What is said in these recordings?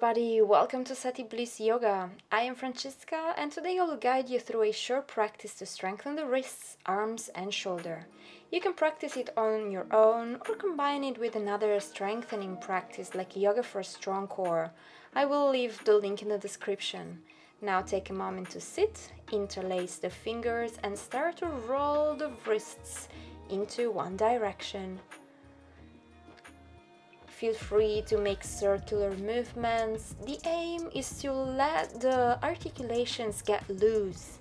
everybody, welcome to Sati Bliss Yoga. I am Francesca and today I will guide you through a short practice to strengthen the wrists, arms and shoulder. You can practice it on your own or combine it with another strengthening practice like yoga for a strong core. I will leave the link in the description. Now take a moment to sit, interlace the fingers and start to roll the wrists into one direction. Feel free to make circular movements. The aim is to let the articulations get loose.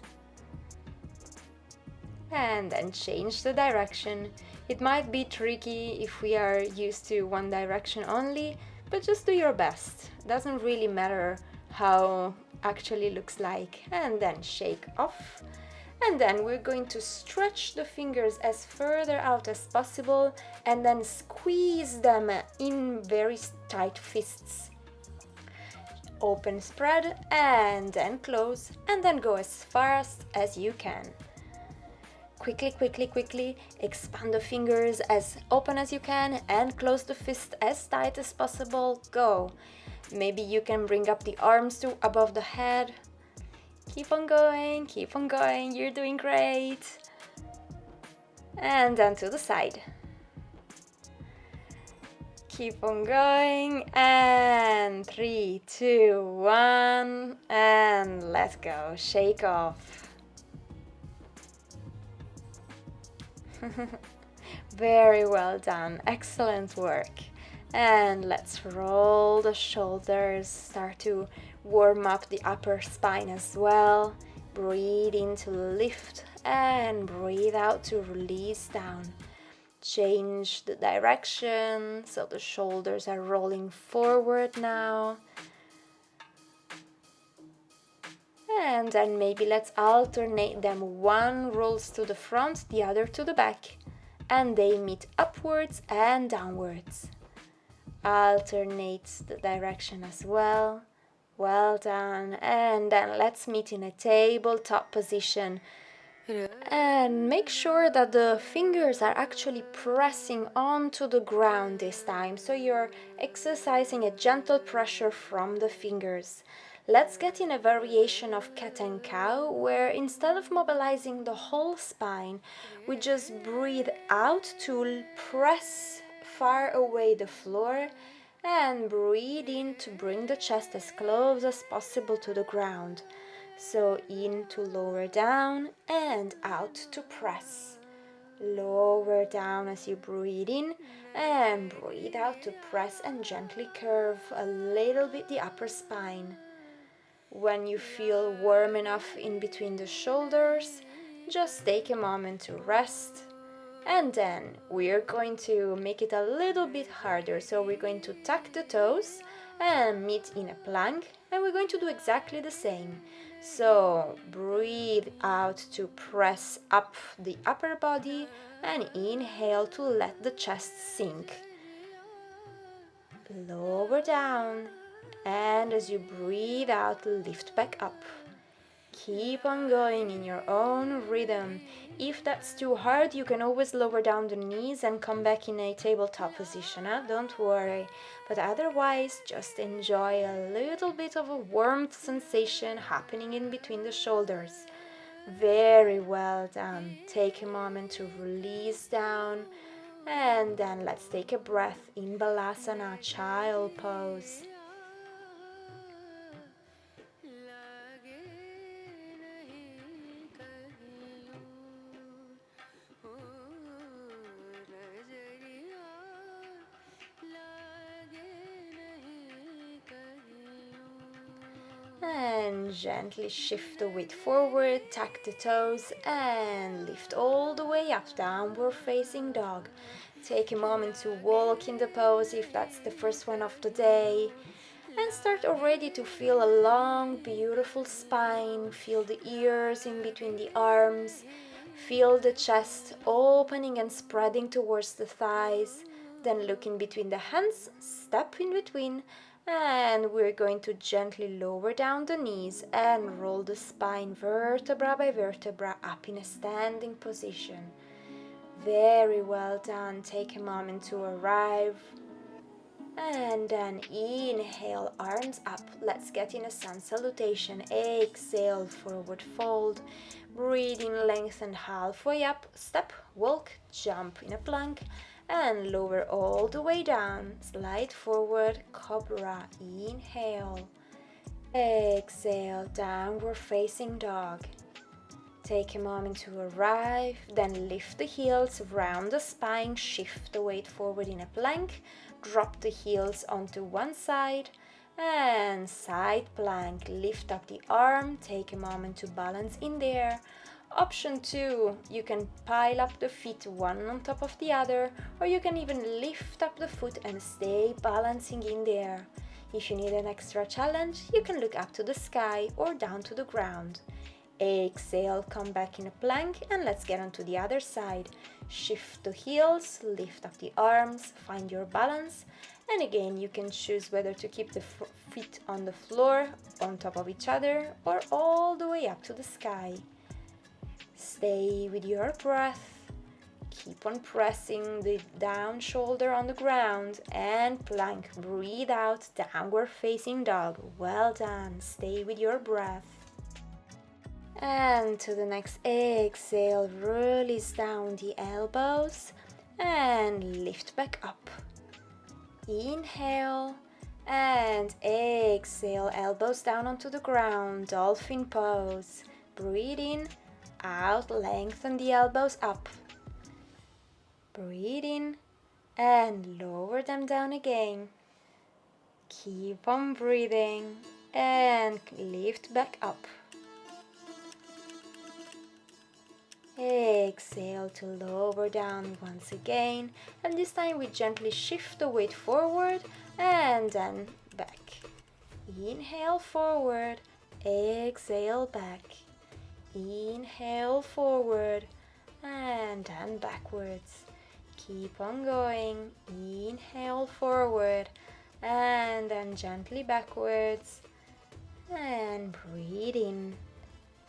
And then change the direction. It might be tricky if we are used to one direction only, but just do your best. Doesn't really matter how actually looks like. And then shake off. And then we're going to stretch the fingers as further out as possible and then squeeze them in very tight fists. Open, spread and then close and then go as fast as you can. Quickly expand the fingers as open as you can and close the fist as tight as possible. Go. Maybe you can bring up the arms to above the head. Keep on going, you're doing great. And then to the side. Keep on going, and 3, 2, 1, and let go, shake off. Very well done, excellent work. And let's roll the shoulders, start to warm up the upper spine as well. Breathe in to lift and breathe out to release down. Change the direction so the shoulders are rolling forward now. And then maybe let's alternate them. One rolls to the front, the other to the back. And they meet upwards and downwards. Alternate the direction as well. Well done. And then let's meet in a tabletop position. And make sure that the fingers are actually pressing onto the ground this time. So you're exercising a gentle pressure from the fingers. Let's get in a variation of cat and cow where instead of mobilizing the whole spine, we just breathe out to press far away the floor and breathe in to bring the chest as close as possible to the ground. So in to lower down and out to press. Lower down as you breathe in and breathe out to press and gently curve a little bit the upper spine. When you feel warm enough in between the shoulders, just take a moment to rest. And then we're going to make it a little bit harder. So we're going to tuck the toes and meet in a plank. And we're going to do exactly the same. So breathe out to press up the upper body and inhale to let the chest sink. Lower down. And as you breathe out, lift back up. Keep on going in your own rhythm. If that's too hard, you can always lower down the knees and come back in a tabletop position. Don't worry. But otherwise, just enjoy a little bit of a warmth sensation happening in between the shoulders. Very well done. Take a moment to release down. And then let's take a breath in Balasana, child pose. And gently shift the weight forward, tuck the toes and lift all the way up, downward facing dog. Take a moment to walk in the pose if that's the first one of the day. And start already to feel a long, beautiful spine. Feel the ears in between the arms. Feel the chest opening and spreading towards the thighs. Then look in between the hands, step in between. And we're going to gently lower down the knees and roll the spine vertebra by vertebra up in a standing position. Very well done. Take a moment to arrive. And then inhale, arms up. Let's get in a sun salutation. Exhale, forward fold. Breathe in, lengthen halfway up. Step, walk, jump in a plank. And lower all the way down. Slide forward, cobra. Inhale. Exhale, downward facing dog. Take a moment to arrive, then lift the heels, round the spine, shift the weight forward in a plank, drop the heels onto one side, and side plank. Lift up the arm, take a moment to balance in there. Option 2, you can pile up the feet one on top of the other, or you can even lift up the foot and stay balancing in there. If you need an extra challenge, you can look up to the sky or down to the ground. Exhale, come back in a plank, and let's get onto the other side. Shift the heels, lift up the arms, find your balance, and again you can choose whether to keep the feet on the floor, on top of each other, or all the way up to the sky. Stay with your breath. Keep on pressing the down shoulder on the ground and plank. Breathe out, downward facing dog. Well done. Stay with your breath. And to the next exhale, release down the elbows and lift back up. Inhale and exhale, elbows down onto the ground, dolphin pose. Breathe in, out, lengthen the elbows up. Breathe in and lower them down again. Keep on breathing and lift back up. Exhale to lower down once again, and this time we gently shift the weight forward and then back. Inhale forward, exhale back. Inhale forward and then backwards. Keep on going. Inhale forward and then gently backwards, and breathe in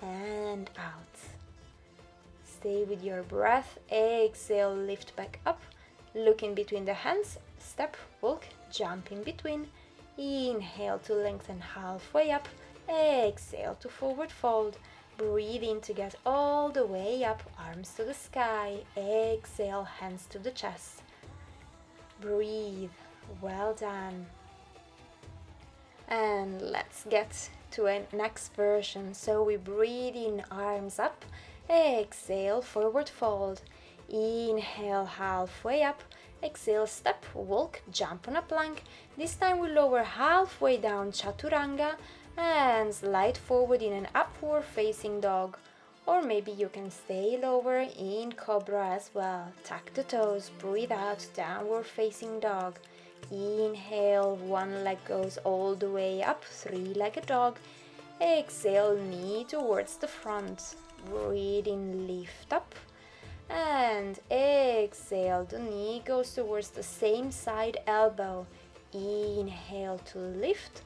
and out. Stay with your breath. Exhale, lift back up. Look in between the hands. Step, walk, jump in between. Inhale to lengthen halfway up. Exhale to forward fold. Breathe in to get all the way up. Arms to the sky. Exhale, hands to the chest. Breathe. Well done. And let's get to a next version. So we breathe in, arms up. Exhale, forward fold. Inhale, halfway up. Exhale, step, walk, jump on a plank. This time we lower halfway down, chaturanga, and slide forward in an upward facing dog. Or maybe you can stay lower in cobra as well. Tuck the toes, breathe out, downward facing dog. Inhale, one leg goes all the way up, three-legged dog. Exhale, knee towards the front. Breathe in, lift up, and exhale, the knee goes towards the same side elbow. Inhale to lift,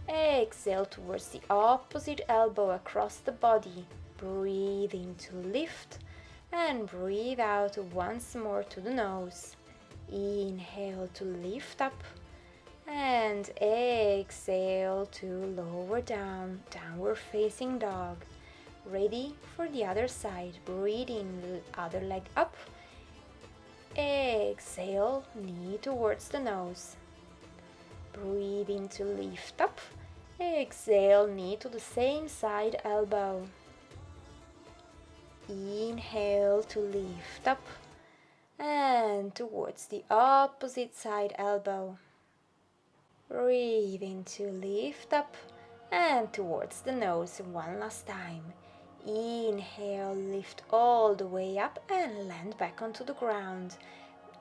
exhale towards the opposite elbow across the body. Breathe in to lift, and breathe out once more to the nose. Inhale to lift up, and exhale to lower down, downward facing dog. Ready for the other side. Breathe in, the other leg up. Exhale, knee towards the nose. Breathe in to lift up. Exhale, knee to the same side elbow. Inhale to lift up and towards the opposite side elbow. Breathe in to lift up and towards the nose one last time. Inhale, lift all the way up and land back onto the ground.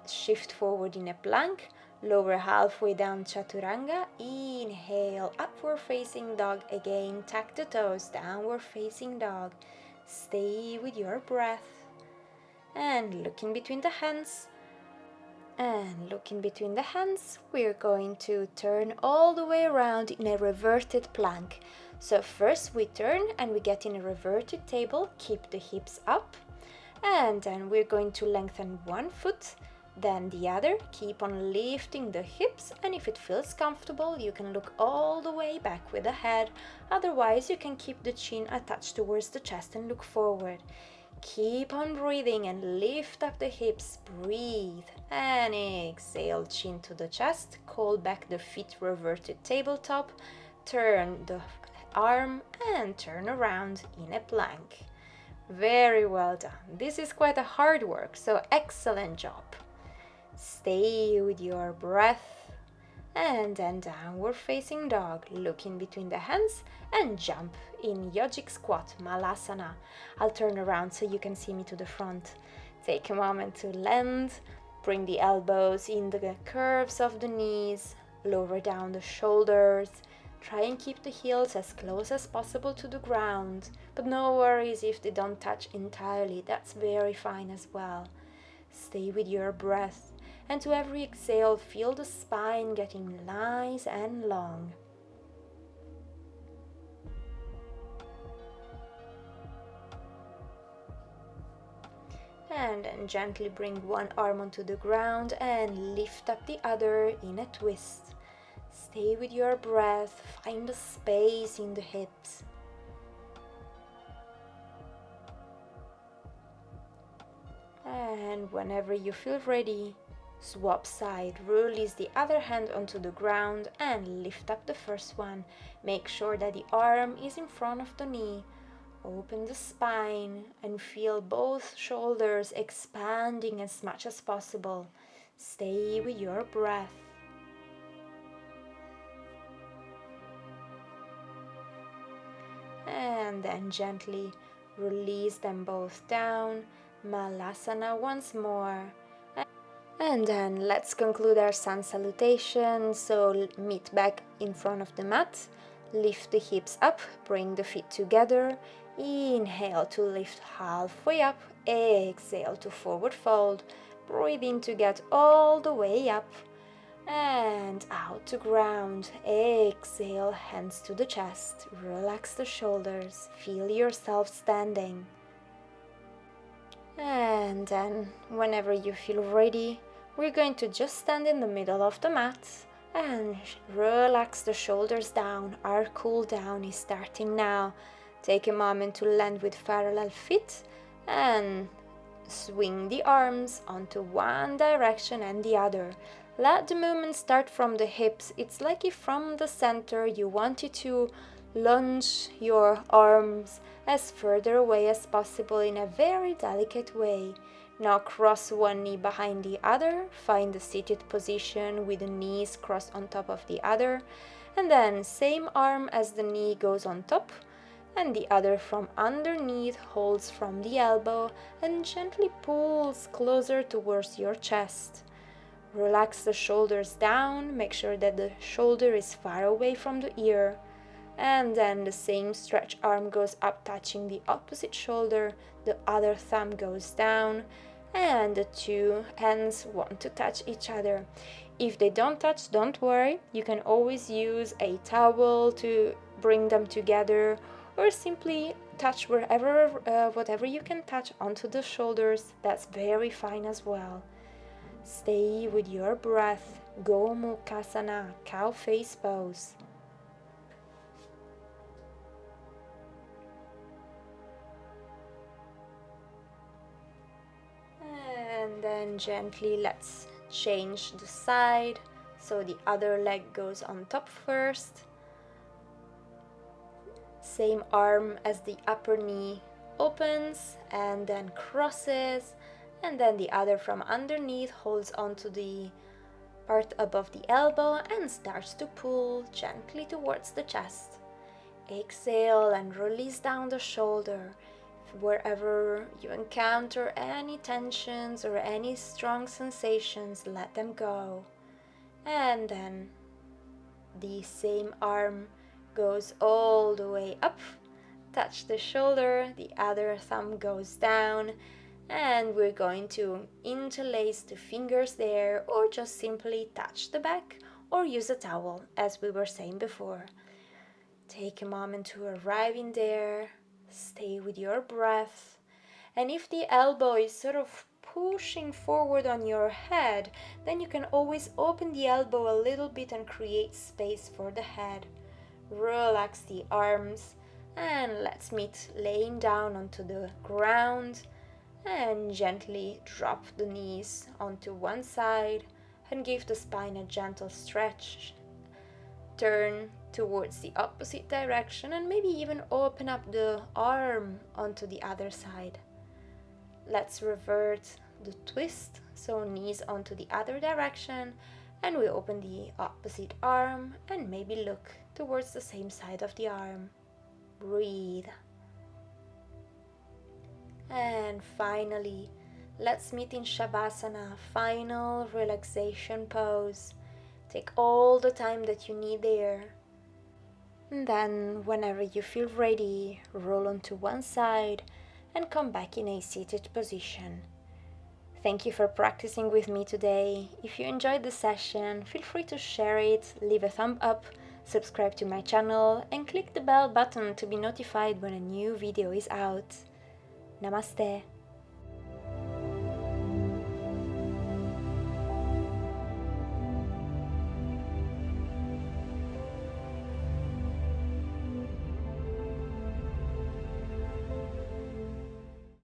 Shift forward in a plank, lower halfway down chaturanga. Inhale, upward facing dog again. Tuck the toes, downward facing dog. Stay with your breath. And look in between the hands. And look in between the hands. We're going to turn all the way around in a reverted plank. So first we turn and we get in a reverted table. Keep the hips up. And then we're going to lengthen one foot then the other. Keep on lifting the hips, and if it feels comfortable, you can look all the way back with the head. Otherwise, you can keep the chin attached towards the chest and look forward. Keep on breathing and lift up the hips. Breathe and exhale, chin to the chest. Call back the feet, revert to tabletop. Turn the arm and turn around in a plank. Very well done. This is quite a hard work, so excellent job. Stay with your breath, and then downward facing dog. Look in between the hands and jump in yogic squat, malasana. I'll turn around so you can see me to the front. Take a moment to land. Bring the elbows in the curves of the knees. Lower down the shoulders. Try and keep the heels as close as possible to the ground, but no worries if they don't touch entirely. That's very fine as well. Stay with your breath, and to every exhale, feel the spine getting nice and long. And then gently bring one arm onto the ground and lift up the other in a twist. Stay with your breath, find the space in the hips. And whenever you feel ready, swap side, release the other hand onto the ground and lift up the first one. Make sure that the arm is in front of the knee. Open the spine and feel both shoulders expanding as much as possible. Stay with your breath. And then gently release them both down. Malasana once more. And then let's conclude our sun salutation. So meet back in front of the mat. Lift the hips up, bring the feet together. Inhale to lift halfway up. Exhale to forward fold. Breathe in to get all the way up. And out to ground. Exhale, hands to the chest. Relax the shoulders. Feel yourself standing. And then, whenever you feel ready, we're going to just stand in the middle of the mat and relax the shoulders down. Our cool down is starting now. Take a moment to land with parallel feet and swing the arms onto one direction and the other. Let the movement start from the hips. It's like if from the center you wanted to launch your arms as further away as possible in a very delicate way. Now cross one knee behind the other. Find the seated position with the knees crossed on top of the other. And then same arm as the knee goes on top. And the other from underneath holds from the elbow and gently pulls closer towards your chest. Relax the shoulders down, make sure that the shoulder is far away from the ear. And then the same stretch arm goes up, touching the opposite shoulder, the other thumb goes down, and the two hands want to touch each other. If they don't touch, don't worry, you can always use a towel to bring them together, or simply touch whatever you can touch onto the shoulders. That's very fine as well. Stay with your breath. Gomukhasana, cow face pose. And then gently let's change the side. So the other leg goes on top first. Same arm as the upper knee opens and then crosses, and then the other from underneath holds onto the part above the elbow and starts to pull gently towards the chest. Exhale and release down the shoulder. Wherever you encounter any tensions or any strong sensations, let them go. And then the same arm goes all the way up, touch the shoulder, the other thumb goes down, and we're going to interlace the fingers there, or just simply touch the back or use a towel, as we were saying before. Take a moment to arrive in there, stay with your breath, and if the elbow is sort of pushing forward on your head, then you can always open the elbow a little bit and create space for the head. Relax the arms and let's meet laying down onto the ground and gently drop the knees onto one side and give the spine a gentle stretch. Turn towards the opposite direction and maybe even open up the arm onto the other side. Let's revert the twist, so knees onto the other direction, and we open the opposite arm and maybe look towards the same side of the arm. Breathe. And finally, let's meet in Shavasana, final relaxation pose. Take all the time that you need there. And then, whenever you feel ready, roll onto one side and come back in a seated position. Thank you for practicing with me today. If you enjoyed the session, feel free to share it, leave a thumb up, subscribe to my channel, and click the bell button to be notified when a new video is out. Namaste.